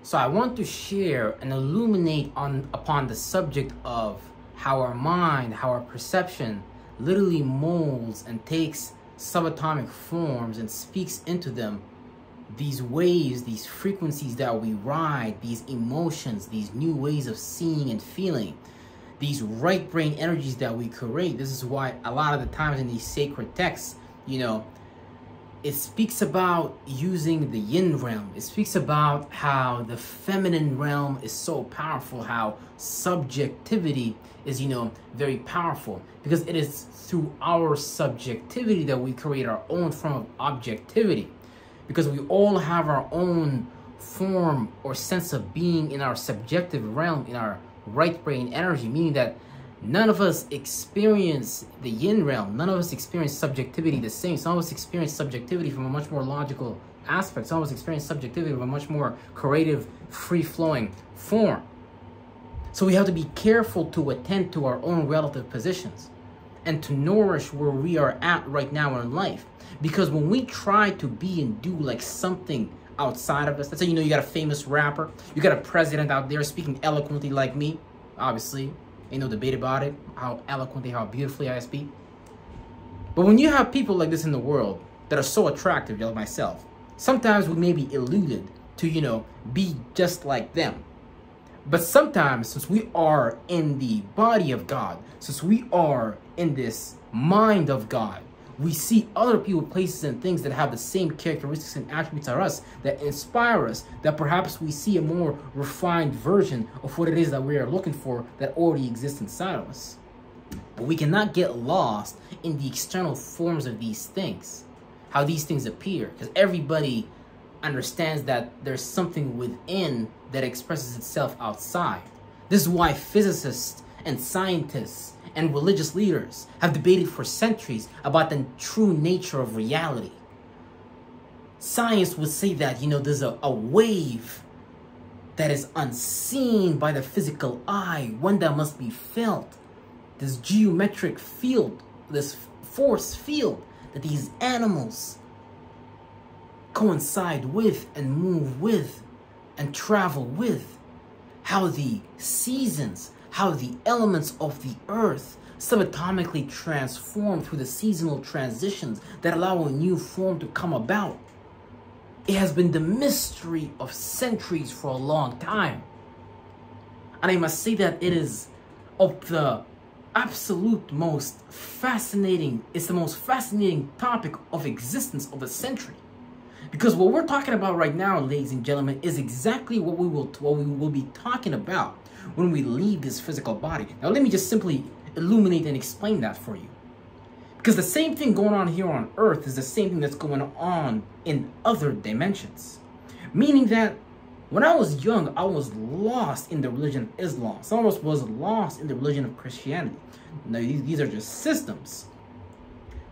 So I want to share and illuminate upon the subject of how our mind, how our perception literally molds and takes subatomic forms and speaks into them, these waves, these frequencies that we ride, these emotions, these new ways of seeing and feeling, these right brain energies that we create. This is why a lot of the times in these sacred texts, it speaks about using the yin realm. It speaks about how the feminine realm is so powerful, how subjectivity is, very powerful, because it is through our subjectivity that we create our own form of objectivity, because we all have our own form or sense of being in our subjective realm, in our right brain energy, meaning that none of us experience the yin realm. None of us experience subjectivity the same. Some of us experience subjectivity from a much more logical aspect. Some of us experience subjectivity from a much more creative, free-flowing form. So we have to be careful to attend to our own relative positions and to nourish where we are at right now in life. Because when we try to be and do like something outside of us, let's say, you got a famous rapper, you got a president out there speaking eloquently like me, obviously, ain't no debate about it, how eloquently, how beautifully I speak. But when you have people like this in the world that are so attractive, like myself, sometimes we may be eluded to, be just like them. But sometimes, since we are in the body of God, since we are in this mind of God, we see other people, places, and things that have the same characteristics and attributes as us, that inspire us, that perhaps we see a more refined version of what it is that we are looking for that already exists inside of us. But we cannot get lost in the external forms of these things, how these things appear, because everybody understands that there's something within that expresses itself outside. This is why physicists and scientists and religious leaders have debated for centuries about the true nature of reality. Science would say that, there's a wave that is unseen by the physical eye, one that must be felt. This geometric field, this force field that these animals coincide with and move with and travel with. How the seasons, how the elements of the earth subatomically transform through the seasonal transitions that allow a new form to come about. It has been the mystery of centuries for a long time. And I must say that it is of the absolute most fascinating, it's the most fascinating topic of existence of the century. Because what we're talking about right now, ladies and gentlemen, is exactly what we will be talking about when we leave this physical body. Now, let me just simply illuminate and explain that for you. Because the same thing going on here on Earth is the same thing that's going on in other dimensions. Meaning that when I was young, I was lost in the religion of Islam. Some of us was lost in the religion of Christianity. Now, these are just systems.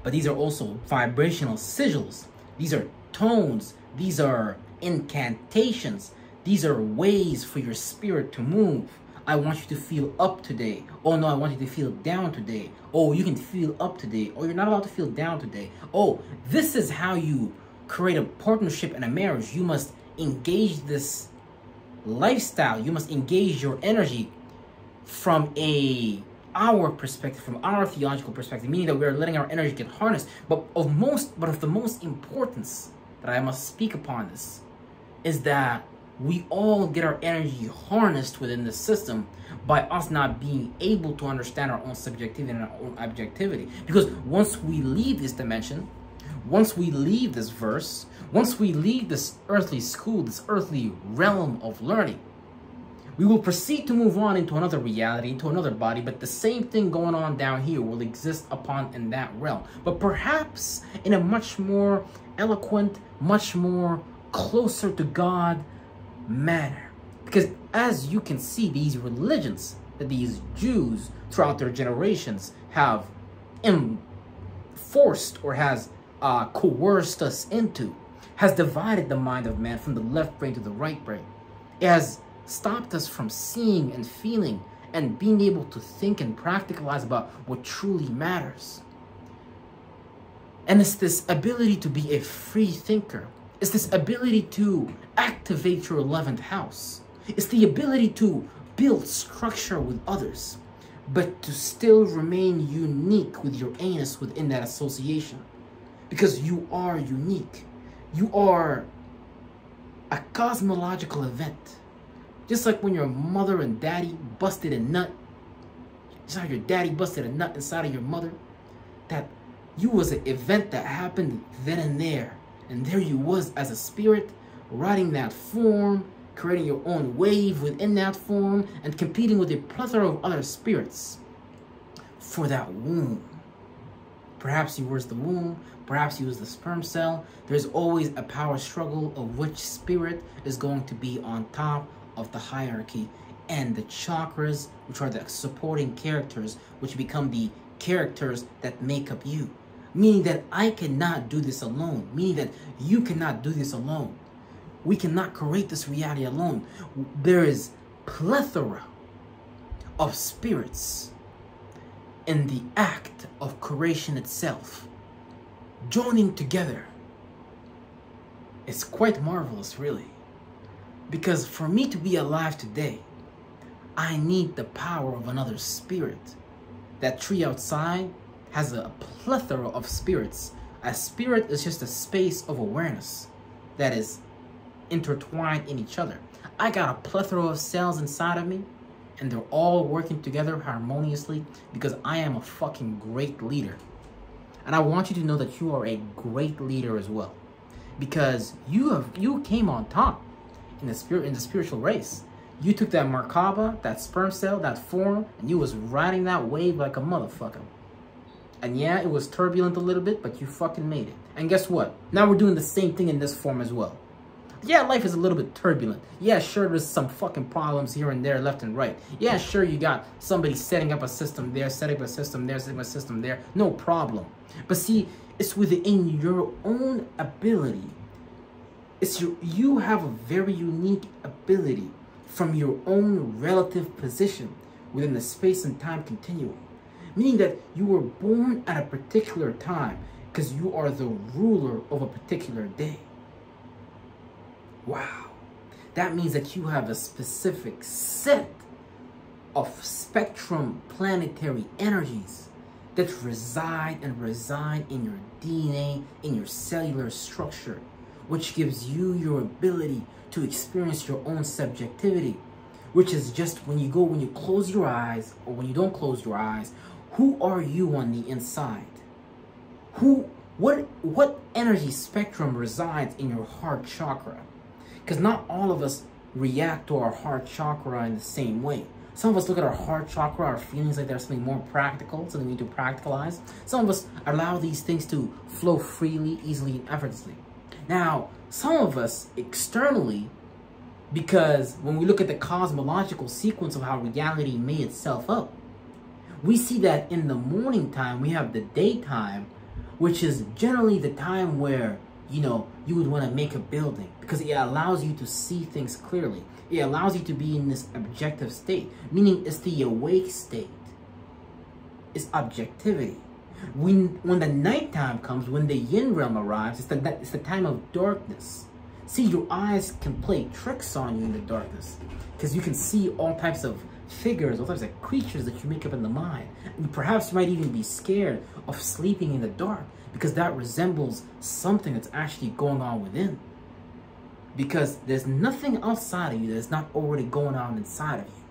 But these are also vibrational sigils. These are tones. These are incantations. These are ways for your spirit to move. I want you to feel up today. Oh no, I want you to feel down today. Oh, you can feel up today. Oh, you're not allowed to feel down today. Oh, this is how you create a partnership and a marriage. You must engage this lifestyle. You must engage your energy from our perspective, from our theological perspective, meaning that we are letting our energy get harnessed. But of the most importance that I must speak upon this is that we all get our energy harnessed within the system by us not being able to understand our own subjectivity and our own objectivity. Because once we leave this dimension, once we leave this verse, once we leave this earthly school, this earthly realm of learning, we will proceed to move on into another reality, into another body, but the same thing going on down here will exist upon in that realm. But perhaps in a much more eloquent, much more closer to God manner. Because as you can see, these religions that these Jews throughout their generations have enforced or has coerced us into, has divided the mind of man from the left brain to the right brain. It has stopped us from seeing and feeling and being able to think and practicalize about what truly matters. And it's this ability to be a free thinker. It's this ability to activate your 11th house. It's the ability to build structure with others, but to still remain unique with your anus within that association. Because you are unique. You are a cosmological event. Just like when your mother and daddy busted a nut. Just how your daddy busted a nut inside of your mother. That you was an event that happened then and there. And there you was as a spirit, riding that form, creating your own wave within that form, and competing with a plethora of other spirits for that womb. Perhaps you was the womb, perhaps you was the sperm cell. There's always a power struggle of which spirit is going to be on top of the hierarchy, and the chakras, which are the supporting characters, which become the characters that make up you. Meaning that I cannot do this alone. Meaning that you cannot do this alone. We cannot create this reality alone. There is plethora of spirits in the act of creation itself, joining together. It's quite marvelous, really. Because for me to be alive today, I need the power of another spirit. That tree outside has a plethora of spirits. A spirit is just a space of awareness that is intertwined in each other. I got a plethora of cells inside of me, and they're all working together harmoniously because I am a fucking great leader. And I want you to know that you are a great leader as well, because you came on top in the spiritual race. You took that Merkaba, that sperm cell, that form, and you was riding that wave like a motherfucker. And yeah, it was turbulent a little bit, but you fucking made it. And guess what? Now we're doing the same thing in this form as well. Yeah, life is a little bit turbulent. Yeah, sure, there's some fucking problems here and there, left and right. Yeah, sure, you got somebody setting up a system there, setting up a system there, setting up a system there. No problem. But see, it's within your own ability. You have a very unique ability from your own relative position within the space and time continuum. Meaning that you were born at a particular time because you are the ruler of a particular day. Wow. That means that you have a specific set of spectrum planetary energies that reside in your DNA, in your cellular structure, which gives you your ability to experience your own subjectivity, which is just when you close your eyes or when you don't close your eyes, who are you on the inside? What energy spectrum resides in your heart chakra? Because not all of us react to our heart chakra in the same way. Some of us look at our heart chakra, our feelings like there's something more practical, something we need to practicalize. Some of us allow these things to flow freely, easily, and effortlessly. Now, some of us externally, because when we look at the cosmological sequence of how reality made itself up, we see that in the morning time, we have the daytime, which is generally the time where, you would want to make a building because it allows you to see things clearly. It allows you to be in this objective state, meaning it's the awake state. It's objectivity. When the nighttime comes, when the yin realm arrives, it's the time of darkness. See, your eyes can play tricks on you in the darkness because you can see all types of figures, all types of creatures that you make up in the mind. And perhaps you might even be scared of sleeping in the dark because that resembles something that's actually going on within. Because there's nothing outside of you that's not already going on inside of you.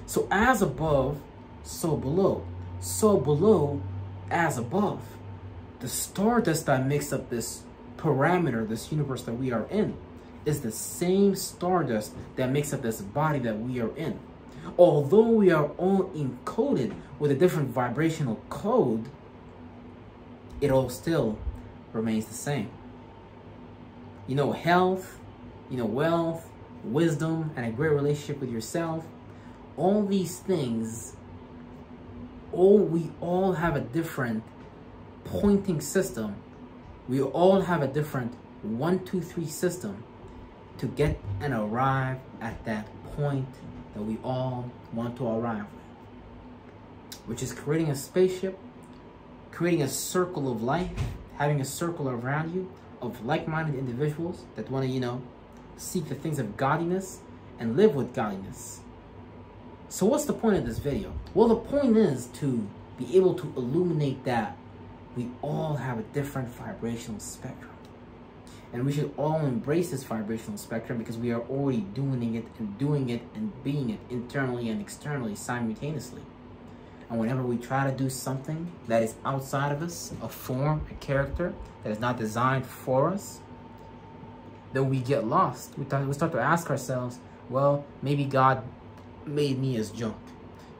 So as above, so below. So below, as above. The stardust that makes up this parameter, this universe that we are in, is the same stardust that makes up this body that we are in. Although we are all encoded with a different vibrational code, it all still remains the same. Health, wealth, wisdom, and a great relationship with yourself. All these things, we all have a different pointing system. We all have a different 1, 2, 3 system to get and arrive at that point that we all want to arrive with, which is creating a spaceship, creating a circle of life, having a circle around you of like-minded individuals that want to, you know, seek the things of godliness and live with godliness. So what's the point of this video? Well, the point is to be able to illuminate that we all have a different vibrational spectrum. And we should all embrace this vibrational spectrum because we are already doing it and being it internally and externally simultaneously. And whenever we try to do something that is outside of us, a form, a character that is not designed for us, then we get lost. We start to ask ourselves, well, maybe God made me as junk.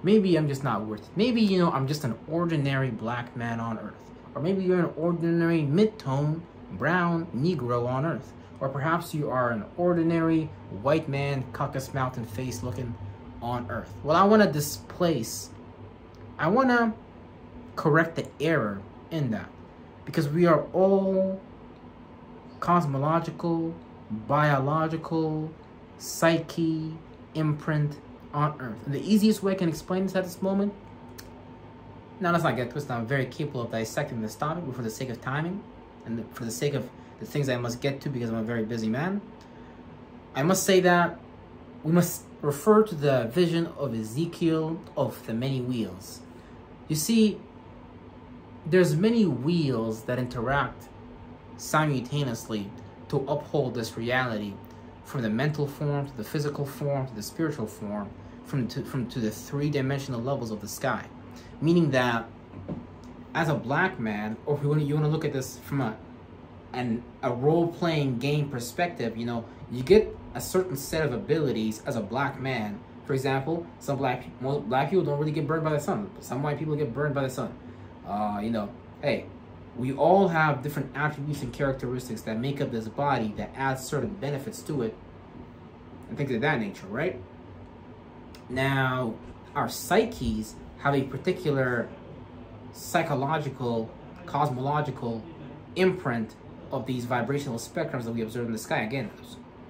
Maybe I'm just not worth it. Maybe, you know, I'm just an ordinary black man on earth. Or maybe you're an ordinary mid-tone brown Negro on earth. Or perhaps you are an ordinary white man, Caucasus Mountain face looking on earth. Well, I want to correct the error in that. Because we are all cosmological, biological, psyche, imprint on earth. And the easiest way I can explain this at this moment, now let's not get twisted, I'm very capable of dissecting this topic, but for the sake of timing, and for the sake of the things I must get to because I'm a very busy man, I must say that we must refer to the vision of Ezekiel of the many wheels. You see, there's many wheels that interact simultaneously to uphold this reality, from the mental form to the physical form to the spiritual form, to the three-dimensional levels of the sky. Meaning that as a black man, or if you want to look at this from a role-playing game perspective, you know, you get a certain set of abilities as a black man. For example, most black people don't really get burned by the sun. Some white people get burned by the sun. You know, hey, we all have different attributes and characteristics that make up this body that adds certain benefits to it and things of that nature, right? Now, our psyches have a particular psychological, cosmological imprint of these vibrational spectrums that we observe in the sky. Again,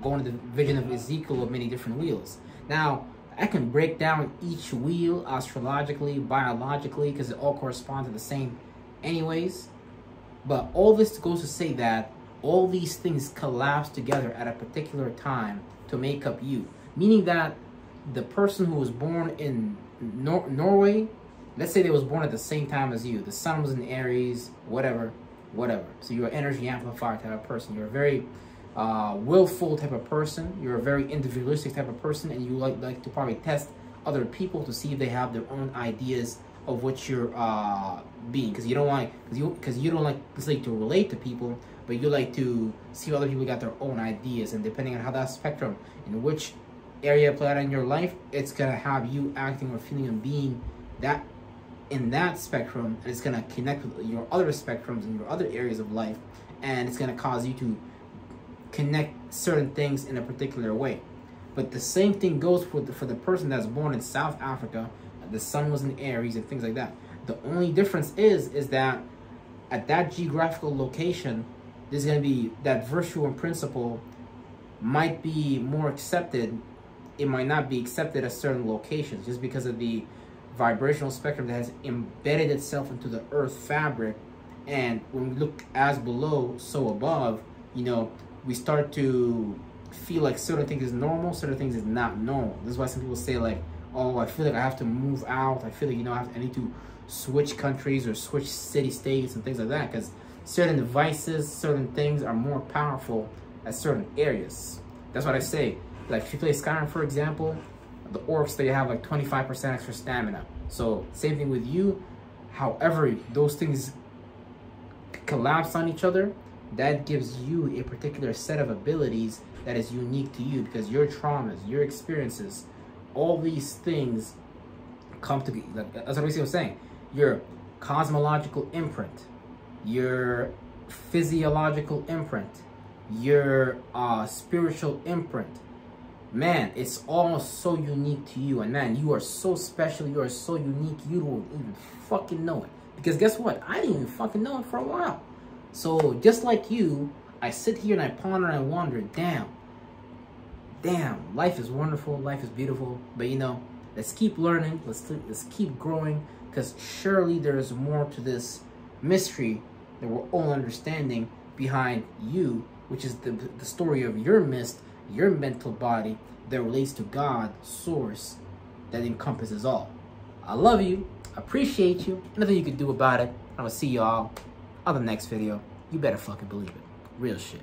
going to the vision of Ezekiel of many different wheels. Now, I can break down each wheel astrologically, biologically, because it all corresponds to the same anyways. But all this goes to say that all these things collapse together at a particular time to make up you. Meaning that the person who was born in Norway, let's say they was born at the same time as you. The sun was in Aries, whatever. So you're an energy amplifier type of person. You're a very willful type of person. You're a very individualistic type of person, and you like to probably test other people to see if they have their own ideas of what you're being, because you don't like to relate to people, but you like to see if other people got their own ideas, and depending on how that spectrum in which area play out in your life, it's gonna have you acting or feeling and being that in that spectrum, and it's gonna connect with your other spectrums and your other areas of life, and it's gonna cause you to connect certain things in a particular way. But the same thing goes for the person that's born in South Africa. The sun was in Aries and things like that. The only difference is that at that geographical location, there's going to be that virtue and principle might be more accepted. It might not be accepted at certain locations just because of the vibrational spectrum that has embedded itself into the earth fabric. And when we look as below, so above, you know, we start to feel like certain things is normal, certain things is not normal. This is why some people say like, oh, I feel like I have to move out. I feel like, you know, I need to switch countries or switch city states and things like that, because certain devices, certain things are more powerful at certain areas. That's what I say. Like if you play Skyrim, for example, the orcs, they have like 25% extra stamina. So same thing with you. However, those things collapse on each other, that gives you a particular set of abilities that is unique to you, because your traumas, your experiences, all these things come together. That's what I was saying. Your cosmological imprint, your physiological imprint, your spiritual imprint. Man, it's all so unique to you. And man, you are so special. You are so unique. You don't even fucking know it. Because guess what? I didn't even fucking know it for a while. So just like you, I sit here and I ponder and I wonder, damn, life is wonderful, life is beautiful, but you know, let's keep learning, let's keep growing, because surely there is more to this mystery that we're all understanding behind you, which is the story of your mist, your mental body that relates to God, source, that encompasses all. I love you. Appreciate you. Nothing you can do about it. I'm gonna see y'all on the next video. You better fucking believe it. Real shit.